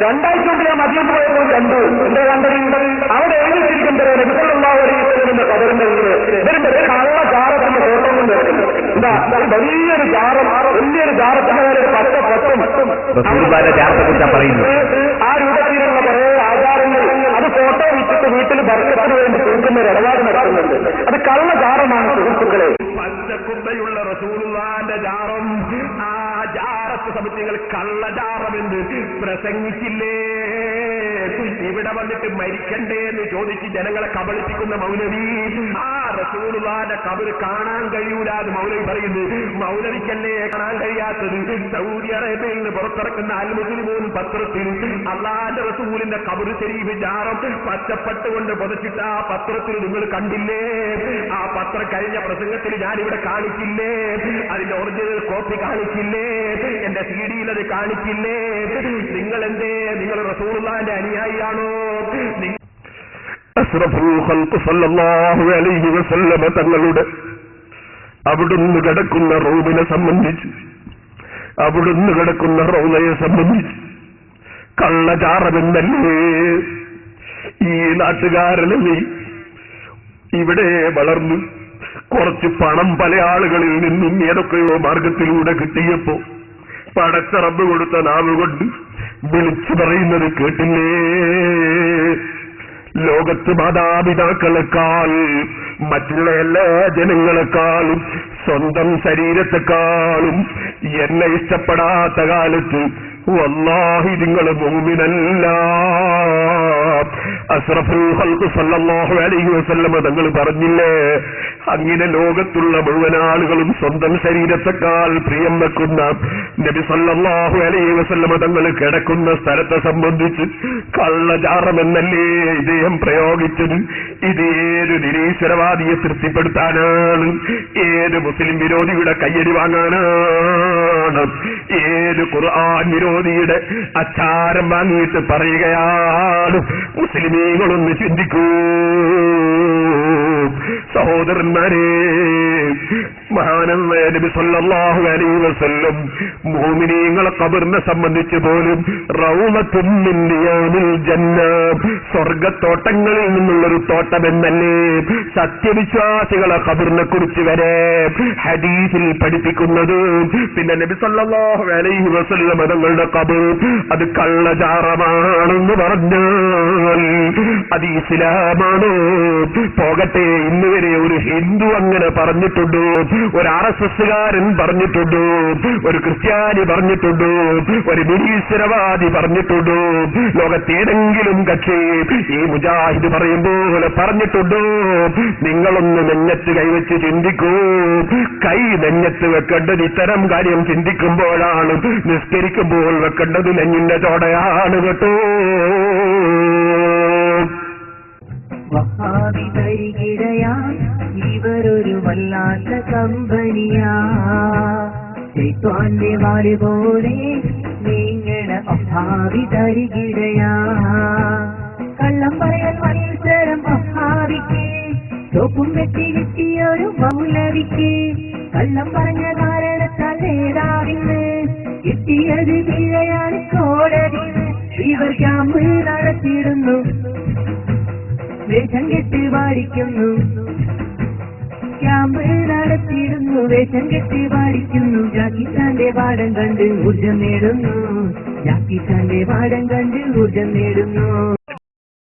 രണ്ടാഴ്ച കൊണ്ട് ഞാൻ മദീനത്ത് പോയപ്പോൾ കണ്ടു. എന്താ കണ്ടത്? അവിടെ എഴുതിയിരിക്കുന്നത് നബി സല്ലല്ലാഹു അലൈഹി വസല്ലമിന്റെ ഖബറിന്റെ ഇവരുടെ കള്ള ജാറത്തിന്റെ ഫോട്ടോ കൊണ്ട് എന്താ വലിയൊരു ജാറം, വലിയൊരു ജാറത്തിന്റെ ഒരു പച്ച പത്തും പറയുന്നു. ആ രൂപത്തിലുള്ള കുറെ ആചാരങ്ങൾ അത് ഫോട്ടോ വെച്ചിട്ട് വീട്ടിൽ ബർക്കത്തിന് വേണ്ടി തൂക്കുന്ന ഒരു ഇടപാട് നടത്തുന്നുണ്ട്. അത് കള്ള ജാറമാണ് സുഹൃത്തുക്കളെ. പച്ചക്കുമ്പയുള്ള റസൂലുള്ളാഹിന്റെ ജാറം, ആ ജാറത്ത് സമിതികൾ കള്ളജാറമെന്ന് പ്രസംഗിച്ചില്ലേ? ഇവിടെ വന്നിട്ട് മരിക്കണ്ടേ എന്ന് ചോദിച്ച് ജനങ്ങളെ കബളിപ്പിക്കുന്ന മൗലവി, ആ റസൂലുള്ളാഹിന്റെ ഖബർ കാണാൻ കഴിയൂല എന്ന് മൗലവി പറയുന്നു. മൗലവിക്കല്ലേ കാണാൻ കഴിയാത്തത്? സൗദി അറേബ്യയിൽ നിന്ന് പുറത്തിറക്കുന്ന അൽ മുസ്ലിമൂൻ പത്രത്തിൽ അല്ലാഹുവിന്റെ റസൂലിന്റെ ഖബർ ശരീഫ് ജാറം പച്ചപ്പട്ടുകൊണ്ട് പുതച്ചിട്ട് ആ പത്രത്തിൽ നിങ്ങൾ കണ്ടില്ലേ? ആ പത്രം കഴിഞ്ഞ പ്രസംഗത്തിൽ ഞാനിവിടെ കാണിച്ചില്ലേ? അതിന്റെ ഒറിജിനൽ കോപ്പി കാണിച്ചില്ലേ? എന്റെ CD-യിൽ അത് കാണിച്ചില്ലേ? നിങ്ങൾ എന്തേ, നിങ്ങൾ റസൂലുള്ളാഹിന്റെ അനുയായിയാണോ? അഷ്റഫുൽ ഖൽഖ് സല്ലല്ലാഹു അലൈഹി വസല്ലമ തങ്ങളുടെ അവിടുന്ന് കിടക്കുന്ന റൗദിനെ സംബന്ധിച്ച്, അവിടുന്ന് കിടക്കുന്ന റൗദയെ സംബന്ധിച്ച് കള്ളചാറമെന്നല്ലേ ഈ നാട്ടുകാരനെ ഇവിടെ വളർന്നു കുറച്ച് പണം പല ആളുകളിൽ നിന്നും ഏതൊക്കെയോ മാർഗത്തിലൂടെ കിട്ടിയപ്പോ പടച്ച റബ്ബ് കൊടുത്ത നാവ് കൊണ്ട് വിളിച്ചു പറയുന്നത് കേട്ടില്ലേ? ലോകത്ത് മാതാപിതാക്കളെക്കാൾ മറ്റുള്ള എല്ലാ ജനങ്ങളെക്കാളും സ്വന്തം ശരീരത്തെക്കാളും എന്നെ ഇഷ്ടപ്പെടാത്ത കാലത്ത് വല്ലാഹി നിങ്ങൾ മുഅ്മിനല്ല. അഷ്റഫുൽ ഖൽഖ് സല്ലല്ലാഹു അലൈഹി വസല്ലമ തങ്ങൾ പറഞ്ഞില്ലേ, അങ്ങനെ ലോകത്തുള്ള മുഴുവൻ ആളുകളും സ്വന്തം ശരീരത്തെക്കാൾ പ്രിയം വെക്കുന്ന നബി സല്ലല്ലാഹു അലൈഹി വസല്ലമ തങ്ങൾ കിടക്കുന്ന സ്ഥലത്തെ സംബന്ധിച്ച് കള്ളജാറമെന്നല്ലേ ഇദ്ദേഹം പ്രയോഗിച്ചത്? ഇത് ഏത് നിരീശ്വരവാദിയെ തൃപ്തിപ്പെടുത്താനാണ്? ഏത് മുസ്ലിം വിരോധിയുടെ കയ്യടി വാങ്ങാനാണ്? ഏത് ഖുർആൻ വിരോധിയുടെ അച്ചാരം വാങ്ങിയിട്ട് പറയുകയാണ്? മുസ്ലിമീങ്ങളൊന്ന് ചിന്തിക്കൂ സഹോദരന്മാരെ. മഹാനായ നബി സല്ലല്ലാഹു അലൈഹി വസല്ലം മുഅ്മിനീങ്ങളെ ഖബറിനെ സംബന്ധിച്ച് പോലും റൗളത്തുൻ മിൻ റിയാദിൽ ജന്ന, സ്വർഗ്ഗത്തോട്ടങ്ങളിൽ നിന്നുള്ളൊരു തോട്ടമെന്നല്ലേ സത്യവിശ്വാസികളെ ഖബറിനെ കുറിച്ച് വരെ ഹദീസിൽ പഠിപ്പിക്കുന്നത്. പിന്നെ നബി സല്ലല്ലാഹു അലൈഹി വസല്ലം തങ്ങളുടെ ഖബർ അത് കള്ളജാറമാണെന്ന് പറഞ്ഞാൽ അത് ഇസ്ലാമാണോ? പോകട്ടെ, ഇന്ന് വരെ ഒരു ഹിന്ദു അങ്ങനെ പറഞ്ഞിട്ടുണ്ടോ? ഒരു RSSകാരൻ പറഞ്ഞിട്ടുണ്ടോ? ഒരു ക്രിസ്ത്യാനി പറഞ്ഞിട്ടുണ്ടോ? ഒരു നിരീശ്വരവാദി പറഞ്ഞിട്ടുണ്ടോ? ലോകത്തേതെങ്കിലും കക്ഷി ഈ മുജാഹിദ് പറയും പോലെ പറഞ്ഞിട്ടുണ്ടോ? നിങ്ങളൊന്ന് നെഞ്ഞത്ത് കൈവച്ച് ചിന്തിക്കൂ. കൈ നെഞ്ഞത്ത് വെക്കേണ്ടത് ഇത്തരം കാര്യം ചിന്തിക്കുമ്പോഴാണ്. നിസ്കരിക്കുമ്പോൾ വെക്കേണ്ടത് നെഞ്ഞിന്റെ ചോടയാണ് കേട്ടോ. വഹാബി തരികിടയാ, ഇവരൊരു വല്ലാത്ത കമ്പനിയാ. ശൈത്വാന്റെ വാല് പോലെ നീങ്ങണ വഹാബി തരികിടയാ. കള്ളം പറയാൻ മത്സരം വഹാബിക്ക്, ചോപ്പും വെട്ടി കിട്ടിയൊരു മൗലവിക്ക്. കള്ളം പറഞ്ഞ കാരണത്താൽ നേതാവിന് കിട്ടിയത് പിഴയാണ് കോടതിന്. ഇവർ ക്യാമ്പ് നടത്തിയിടുന്നു, വേഷം കെട്ട് പാടിക്കുന്നു. ക്യാമ്പ് നടത്തിയിടുന്നു, വേഷം കെട്ട് പാടിക്കുന്നു. ജാക്കിച്ചാന്റെ പാഠം കണ്ട് ഊർജം നേടുന്നു, ജാക്കിച്ചാന്റെ പാഠം കണ്ട് ഊർജം നേടുന്നു.